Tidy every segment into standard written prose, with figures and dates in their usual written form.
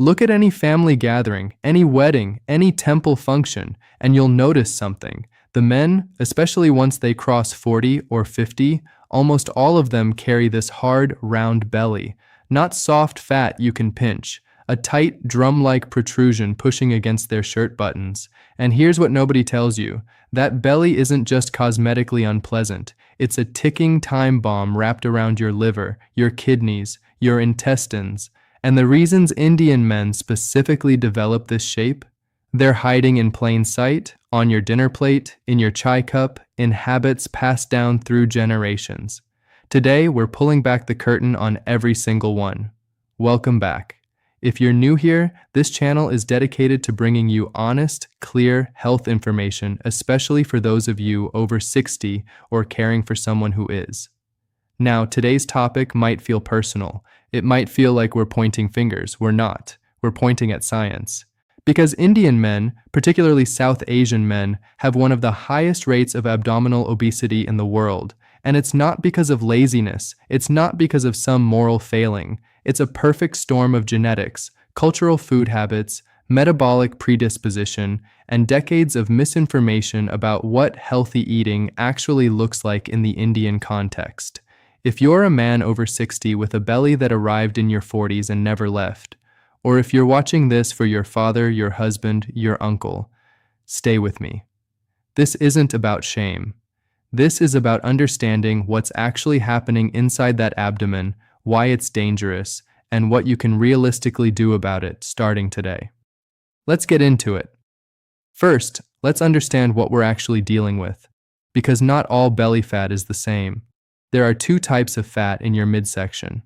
Look at any family gathering, any wedding, any temple function, and you'll notice something. The men, especially once they cross 40 or 50, almost all of them carry this hard, round belly. Not soft fat you can pinch, a tight, drum-like protrusion pushing against their shirt buttons. And here's what nobody tells you. That belly isn't just cosmetically unpleasant. It's a ticking time bomb wrapped around your liver, your kidneys, your intestines. And the reasons Indian men specifically develop this shape? They're hiding in plain sight, on your dinner plate, in your chai cup, in habits passed down through generations. Today, we're pulling back the curtain on every single one. Welcome back. If you're new here, this channel is dedicated to bringing you honest, clear health information, especially for those of you over 60 or caring for someone who is. Now, today's topic might feel personal. It might feel like we're pointing fingers. We're not. We're pointing at science. Because Indian men, particularly South Asian men, have one of the highest rates of abdominal obesity in the world. And it's not because of laziness. It's not because of some moral failing. It's a perfect storm of genetics, cultural food habits, metabolic predisposition, and decades of misinformation about what healthy eating actually looks like in the Indian context. If you're a man over 60 with a belly that arrived in your 40s and never left, or if you're watching this for your father, your husband, your uncle, stay with me. This isn't about shame. This is about understanding what's actually happening inside that abdomen, why it's dangerous, and what you can realistically do about it starting today. Let's get into it. First, let's understand what we're actually dealing with, because not all belly fat is the same. There are two types of fat in your midsection.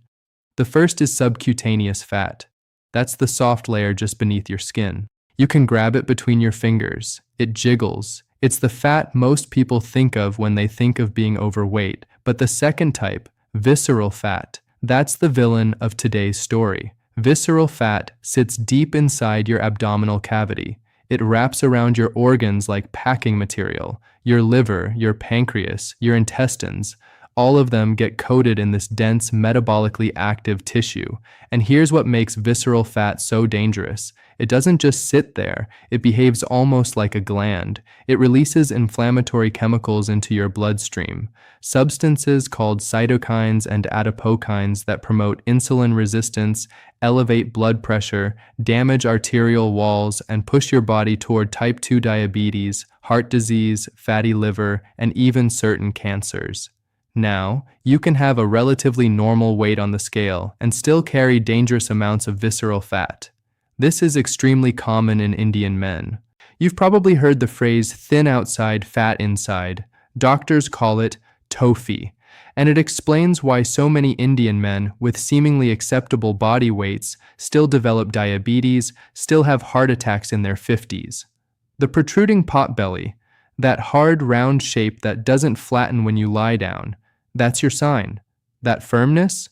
The first is subcutaneous fat. That's the soft layer just beneath your skin. You can grab it between your fingers. It jiggles. It's the fat most people think of when they think of being overweight. But the second type, visceral fat, that's the villain of today's story. Visceral fat sits deep inside your abdominal cavity. It wraps around your organs like packing material. Your liver, your pancreas, your intestines, all of them get coated in this dense, metabolically active tissue. And here's what makes visceral fat so dangerous. It doesn't just sit there, it behaves almost like a gland. It releases inflammatory chemicals into your bloodstream, substances called cytokines and adipokines that promote insulin resistance, elevate blood pressure, damage arterial walls, and push your body toward type 2 diabetes, heart disease, fatty liver, and even certain cancers. Now, you can have a relatively normal weight on the scale and still carry dangerous amounts of visceral fat. This is extremely common in Indian men. You've probably heard the phrase thin outside, fat inside. Doctors call it tofi, and it explains why so many Indian men with seemingly acceptable body weights still develop diabetes, still have heart attacks in their 50s. The protruding potbelly, that hard round shape that doesn't flatten when you lie down, that's your sign. That firmness?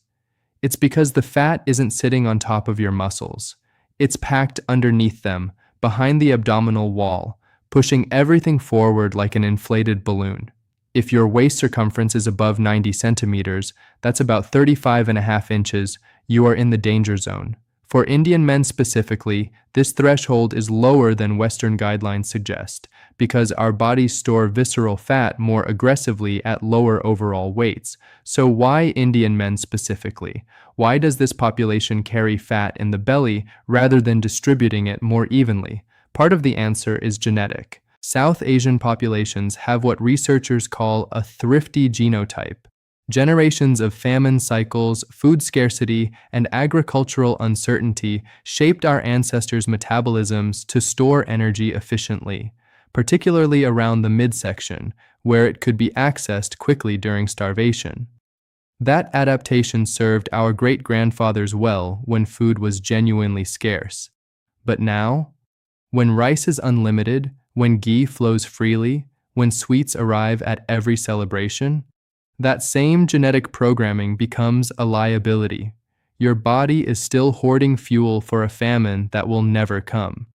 It's because the fat isn't sitting on top of your muscles. It's packed underneath them, behind the abdominal wall, pushing everything forward like an inflated balloon. If your waist circumference is above 90 centimeters, that's about 35.5 inches, you are in the danger zone. For Indian men specifically, this threshold is lower than Western guidelines suggest, because our bodies store visceral fat more aggressively at lower overall weights. So why Indian men specifically? Why does this population carry fat in the belly rather than distributing it more evenly? Part of the answer is genetic. South Asian populations have what researchers call a thrifty genotype. Generations of famine cycles, food scarcity, and agricultural uncertainty shaped our ancestors' metabolisms to store energy efficiently, particularly around the midsection, where it could be accessed quickly during starvation. That adaptation served our great-grandfathers well when food was genuinely scarce. But now, when rice is unlimited, when ghee flows freely, when sweets arrive at every celebration, that same genetic programming becomes a liability. Your body is still hoarding fuel for a famine that will never come.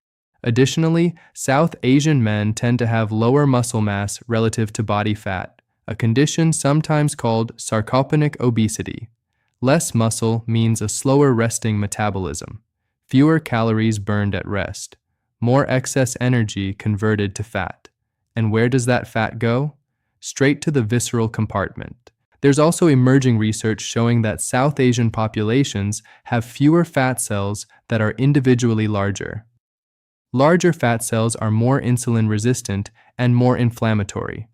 Additionally, South Asian men tend to have lower muscle mass relative to body fat, a condition sometimes called sarcopenic obesity. Less muscle means a slower resting metabolism. fewer calories burned at rest, more excess energy converted to fat. And where does that fat go? Straight to the visceral compartment. There's also emerging research showing that South Asian populations have fewer fat cells that are individually larger. Larger fat cells are more insulin resistant and more inflammatory.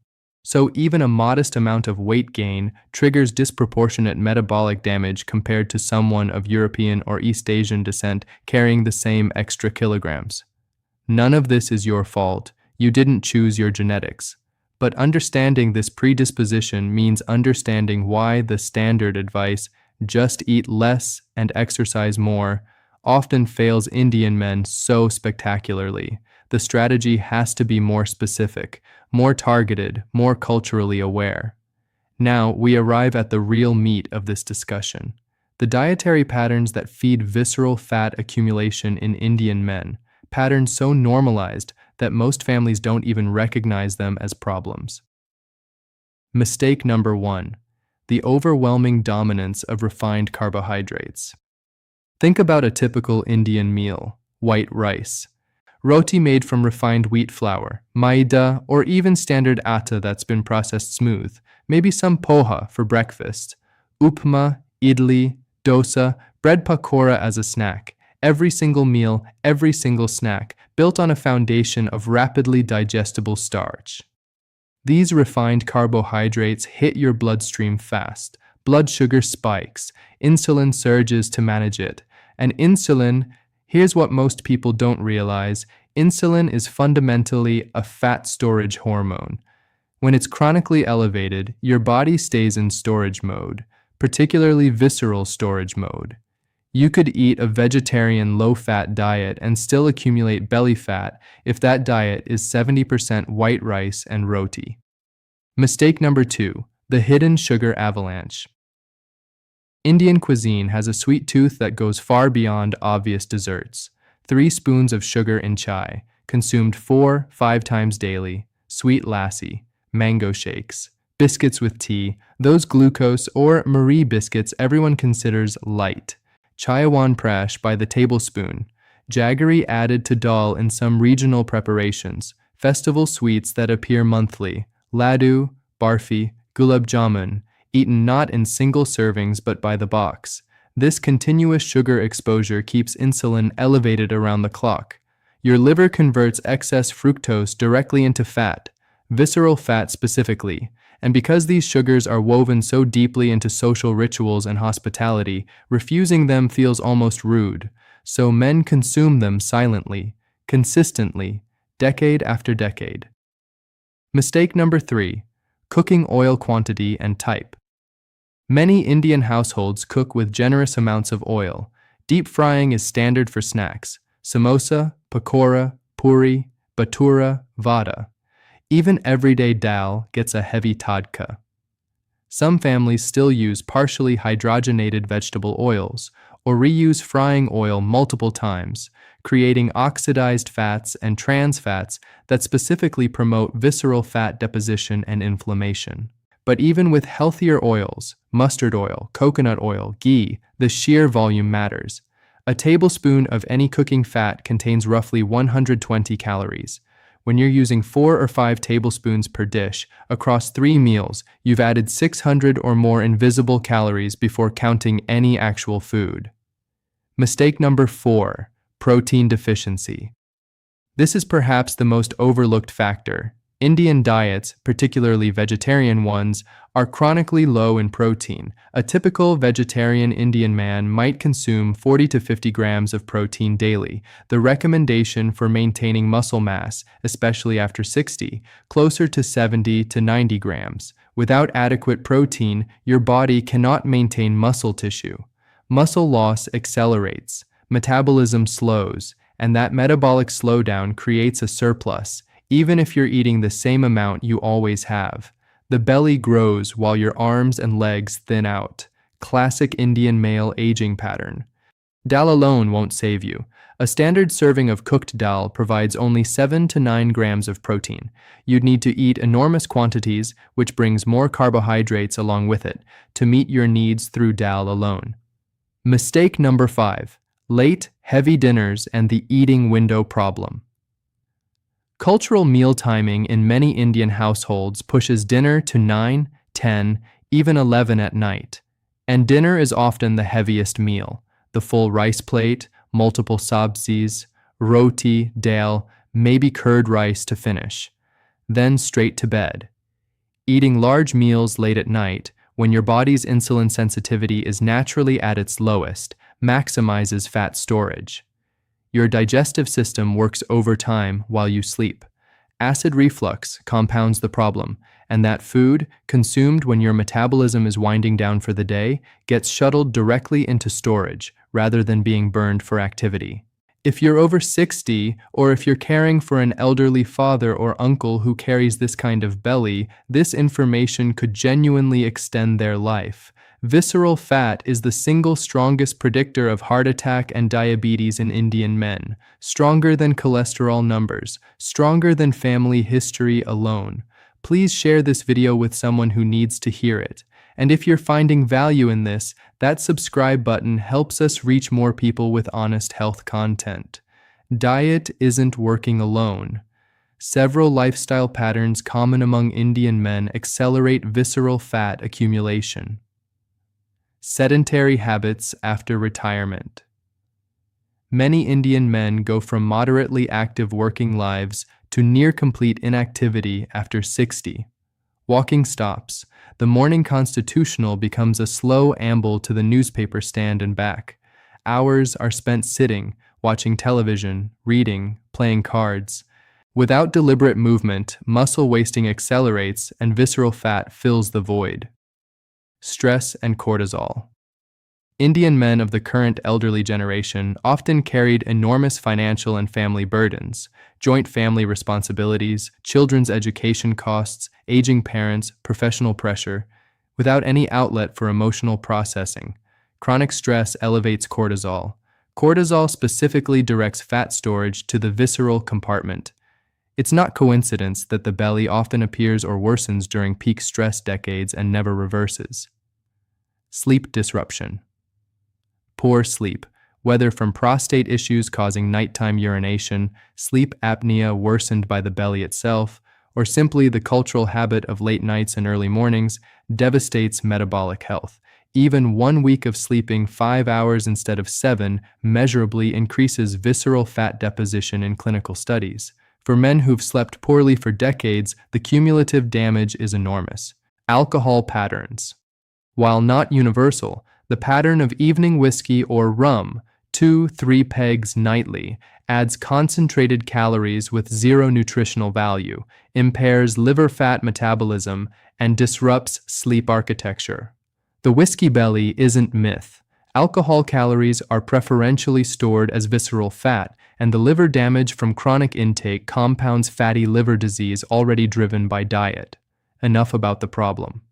So even a modest amount of weight gain triggers disproportionate metabolic damage compared to someone of European or East Asian descent carrying the same extra kilograms. None of this is your fault. You didn't choose your genetics. But understanding this predisposition means understanding why the standard advice, just eat less and exercise more, often fails Indian men so spectacularly. The strategy has to be more specific, more targeted, more culturally aware. Now, we arrive at the real meat of this discussion. The dietary patterns that feed visceral fat accumulation in Indian men, patterns so normalized that most families don't even recognize them as problems. Mistake number 1. The overwhelming dominance of refined carbohydrates. Think about a typical Indian meal: white rice, roti made from refined wheat flour, maida, or even standard atta that's been processed smooth, maybe some poha for breakfast, upma, idli, dosa, bread pakora as a snack. Every single meal, every single snack, built on a foundation of rapidly digestible starch. These refined carbohydrates hit your bloodstream fast. Blood sugar spikes, insulin surges to manage it. And insulin, here's what most people don't realize, insulin is fundamentally a fat storage hormone. When it's chronically elevated, your body stays in storage mode, particularly visceral storage mode. You could eat a vegetarian low-fat diet and still accumulate belly fat if that diet is 70% white rice and roti. Mistake number 2, the hidden sugar avalanche. Indian cuisine has a sweet tooth that goes far beyond obvious desserts. 3 spoons of sugar in chai, consumed 4-5 times daily, sweet lassi, mango shakes, biscuits with tea, those glucose or Marie biscuits everyone considers light. Chayawan prash by the tablespoon, jaggery added to dal in some regional preparations, festival sweets that appear monthly, laddu, barfi, gulab jamun, eaten not in single servings but by the box. This continuous sugar exposure keeps insulin elevated around the clock. Your liver converts excess fructose directly into fat, visceral fat specifically, and because these sugars are woven so deeply into social rituals and hospitality, refusing them feels almost rude. So men consume them silently, consistently, decade after decade. Mistake number 3, cooking oil quantity and type. Many Indian households cook with generous amounts of oil. Deep frying is standard for snacks: samosa, pakora, puri, bhatura, vada. Even everyday dal gets a heavy tadka. Some families still use partially hydrogenated vegetable oils or reuse frying oil multiple times, creating oxidized fats and trans fats that specifically promote visceral fat deposition and inflammation. But even with healthier oils, mustard oil, coconut oil, ghee, the sheer volume matters. A tablespoon of any cooking fat contains roughly 120 calories. When you're using 4 or 5 tablespoons per dish across 3 meals, you've added 600 or more invisible calories before counting any actual food. Mistake number 4, protein deficiency. This is perhaps the most overlooked factor. Indian diets, particularly vegetarian ones, are chronically low in protein. A typical vegetarian Indian man might consume 40 to 50 grams of protein daily. The recommendation for maintaining muscle mass, especially after 60, closer to 70 to 90 grams. Without adequate protein, your body cannot maintain muscle tissue. Muscle loss accelerates, metabolism slows, and that metabolic slowdown creates a surplus, even if you're eating the same amount you always have. The belly grows while your arms and legs thin out. Classic Indian male aging pattern. Dal alone won't save you. A standard serving of cooked dal provides only 7 to 9 grams of protein. You'd need to eat enormous quantities, which brings more carbohydrates along with it, to meet your needs through dal alone. Mistake number 5. Late, heavy dinners and the eating window problem. Cultural meal timing in many Indian households pushes dinner to 9, 10, even 11 at night. And dinner is often the heaviest meal. The full rice plate, multiple sabzis, roti, dal, maybe curd rice to finish. Then straight to bed. Eating large meals late at night, when your body's insulin sensitivity is naturally at its lowest, maximizes fat storage. Your digestive system works overtime while you sleep. Acid reflux compounds the problem, and that food, consumed when your metabolism is winding down for the day, gets shuttled directly into storage rather than being burned for activity. If you're over 60, or if you're caring for an elderly father or uncle who carries this kind of belly, this information could genuinely extend their life. Visceral fat is the single strongest predictor of heart attack and diabetes in Indian men, stronger than cholesterol numbers, stronger than family history alone. Please share this video with someone who needs to hear it. And if you're finding value in this, that subscribe button helps us reach more people with honest health content. Diet isn't working alone. Several lifestyle patterns common among Indian men accelerate visceral fat accumulation. Sedentary habits after retirement. Many Indian men go from moderately active working lives to near-complete inactivity after 60. Walking stops. The morning constitutional becomes a slow amble to the newspaper stand and back. Hours are spent sitting, watching television, reading, playing cards. Without deliberate movement, muscle wasting accelerates and visceral fat fills the void. Stress and cortisol. Indian men of the current elderly generation often carried enormous financial and family burdens, joint family responsibilities, children's education costs, aging parents, professional pressure, without any outlet for emotional processing. Chronic stress elevates cortisol. Cortisol specifically directs fat storage to the visceral compartment. It's not coincidence that the belly often appears or worsens during peak stress decades and never reverses. Sleep disruption. Poor sleep, whether from prostate issues causing nighttime urination, sleep apnea worsened by the belly itself, or simply the cultural habit of late nights and early mornings, devastates metabolic health. Even 1 week of sleeping 5 hours instead of 7 measurably increases visceral fat deposition in clinical studies. For men who've slept poorly for decades, the cumulative damage is enormous. Alcohol patterns. While not universal, the pattern of evening whiskey or rum, 2-3 pegs nightly, adds concentrated calories with zero nutritional value, impairs liver fat metabolism, and disrupts sleep architecture. The whiskey belly isn't myth. Alcohol calories are preferentially stored as visceral fat, and the liver damage from chronic intake compounds fatty liver disease already driven by diet. Enough about the problem.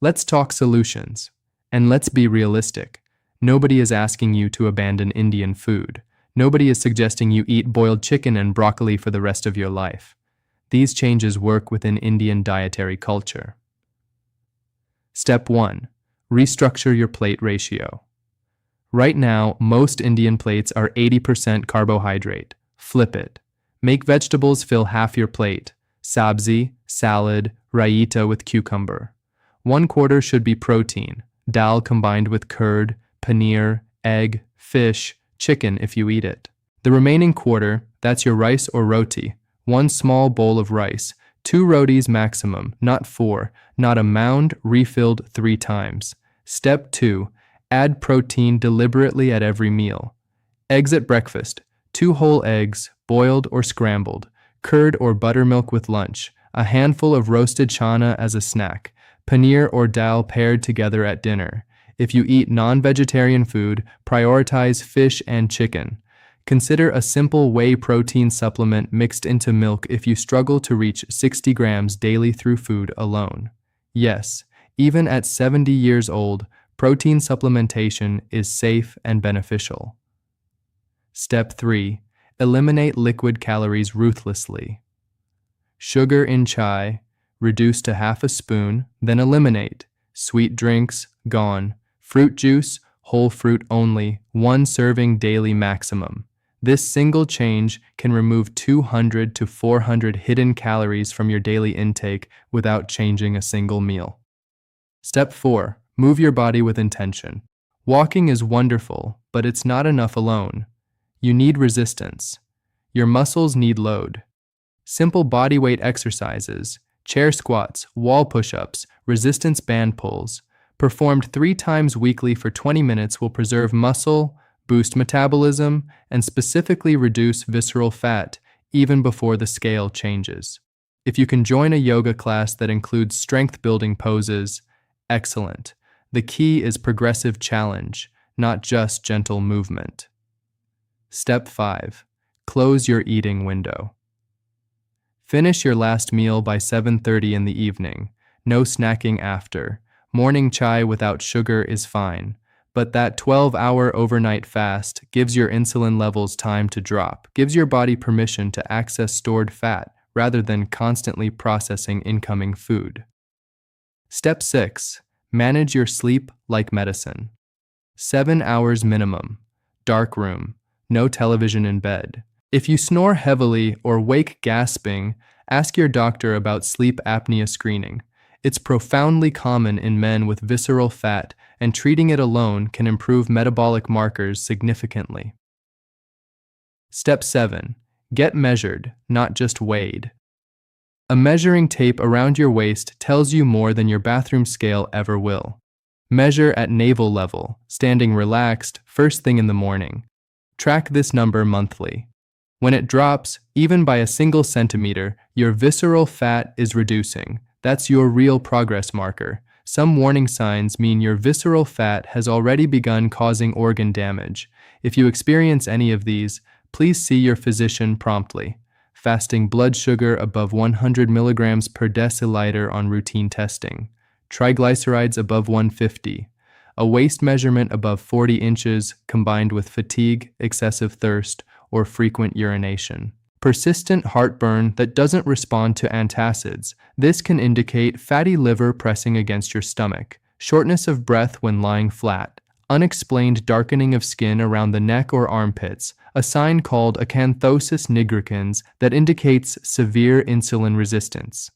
Let's talk solutions. And let's be realistic. Nobody is asking you to abandon Indian food. Nobody is suggesting you eat boiled chicken and broccoli for the rest of your life. These changes work within Indian dietary culture. Step 1. Restructure your plate ratio. Right now, most Indian plates are 80% carbohydrate. Flip it. Make vegetables fill half your plate. Sabzi, salad, raita with cucumber. 1/4 should be protein. Dal combined with curd, paneer, egg, fish, chicken if you eat it. The remaining 1/4, that's your rice or roti. 1 small bowl of rice, 2 rotis maximum, not 4, not a mound refilled 3 times. Step 2, add protein deliberately at every meal. Eggs at breakfast, 2 whole eggs, boiled or scrambled, curd or buttermilk with lunch, a handful of roasted chana as a snack, paneer or dal paired together at dinner. If you eat non-vegetarian food, prioritize fish and chicken. Consider a simple whey protein supplement mixed into milk if you struggle to reach 60 grams daily through food alone. Yes, even at 70 years old, protein supplementation is safe and beneficial. Step 3. Eliminate liquid calories ruthlessly. Sugar in chai, reduce to half a spoon, then eliminate. Sweet drinks, gone. Fruit juice, whole fruit only, 1 serving daily maximum. This single change can remove 200 to 400 hidden calories from your daily intake without changing a single meal. Step 4. Move your body with intention. Walking is wonderful, but it's not enough alone. You need resistance. Your muscles need load. Simple bodyweight exercises, chair squats, wall push-ups, resistance band pulls, performed 3 times weekly for 20 minutes will preserve muscle, boost metabolism, and specifically reduce visceral fat even before the scale changes. If you can join a yoga class that includes strength-building poses, excellent. The key is progressive challenge, not just gentle movement. Step 5. Close your eating window. Finish your last meal by 7:30 in the evening. No snacking after. Morning chai without sugar is fine, but that 12-hour overnight fast gives your insulin levels time to drop, gives your body permission to access stored fat rather than constantly processing incoming food. Step 6. Manage your sleep like medicine. 7 hours minimum. Dark room. No television in bed. If you snore heavily or wake gasping, ask your doctor about sleep apnea screening. It's profoundly common in men with visceral fat, and treating it alone can improve metabolic markers significantly. Step 7. Get measured, not just weighed. A measuring tape around your waist tells you more than your bathroom scale ever will. Measure at navel level, standing relaxed, first thing in the morning. Track this number monthly. When it drops, even by a single centimeter, your visceral fat is reducing. That's your real progress marker. Some warning signs mean your visceral fat has already begun causing organ damage. If you experience any of these, please see your physician promptly. Fasting blood sugar above 100 milligrams per deciliter on routine testing. Triglycerides above 150. A waist measurement above 40 inches combined with fatigue, excessive thirst, or frequent urination. Persistent heartburn that doesn't respond to antacids. This can indicate fatty liver pressing against your stomach. Shortness of breath when lying flat. Unexplained darkening of skin around the neck or armpits, a sign called acanthosis nigricans that indicates severe insulin resistance.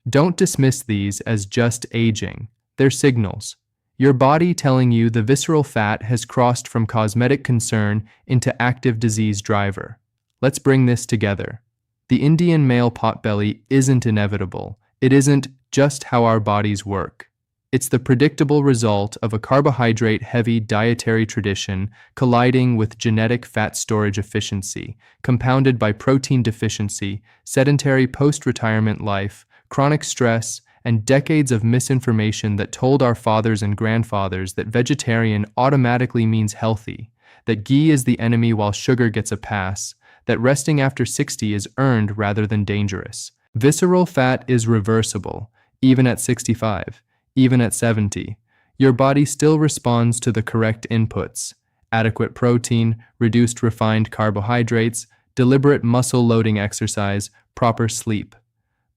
Don't dismiss these as just aging. They're signals. Your body telling you the visceral fat has crossed from cosmetic concern into active disease driver. Let's bring this together. The Indian male potbelly isn't inevitable. It isn't just how our bodies work. It's the predictable result of a carbohydrate-heavy dietary tradition colliding with genetic fat storage efficiency, compounded by protein deficiency, sedentary post-retirement life, chronic stress, and decades of misinformation that told our fathers and grandfathers that vegetarian automatically means healthy, that ghee is the enemy while sugar gets a pass, that resting after 60 is earned rather than dangerous. Visceral fat is reversible, even at 65, even at 70. Your body still responds to the correct inputs: adequate protein, reduced refined carbohydrates, deliberate muscle loading exercise, proper sleep.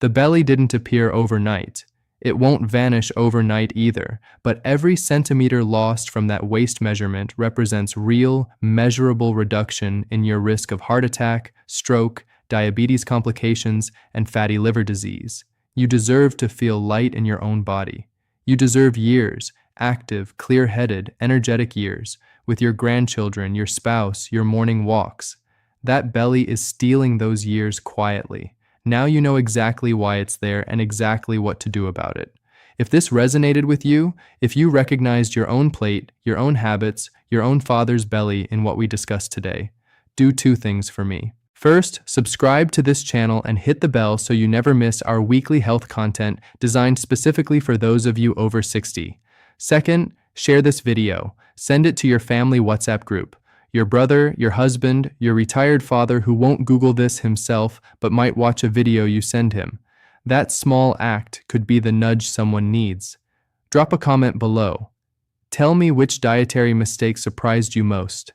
The belly didn't appear overnight. It won't vanish overnight either, but every centimeter lost from that waist measurement represents real, measurable reduction in your risk of heart attack, stroke, diabetes complications, and fatty liver disease. You deserve to feel light in your own body. You deserve years, active, clear-headed, energetic years, with your grandchildren, your spouse, your morning walks. That belly is stealing those years quietly. Now you know exactly why it's there and exactly what to do about it. If this resonated with you, if you recognized your own plate, your own habits, your own father's belly in what we discussed today, do 2 things for me. First, subscribe to this channel and hit the bell so you never miss our weekly health content designed specifically for those of you over 60. Second, share this video. Send it to your family WhatsApp group. Your brother, your husband, your retired father who won't Google this himself but might watch a video you send him. That small act could be the nudge someone needs. Drop a comment below. Tell me which dietary mistake surprised you most.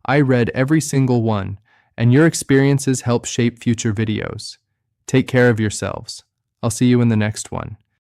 I read every single one, and your experiences help shape future videos. Take care of yourselves. I'll see you in the next one.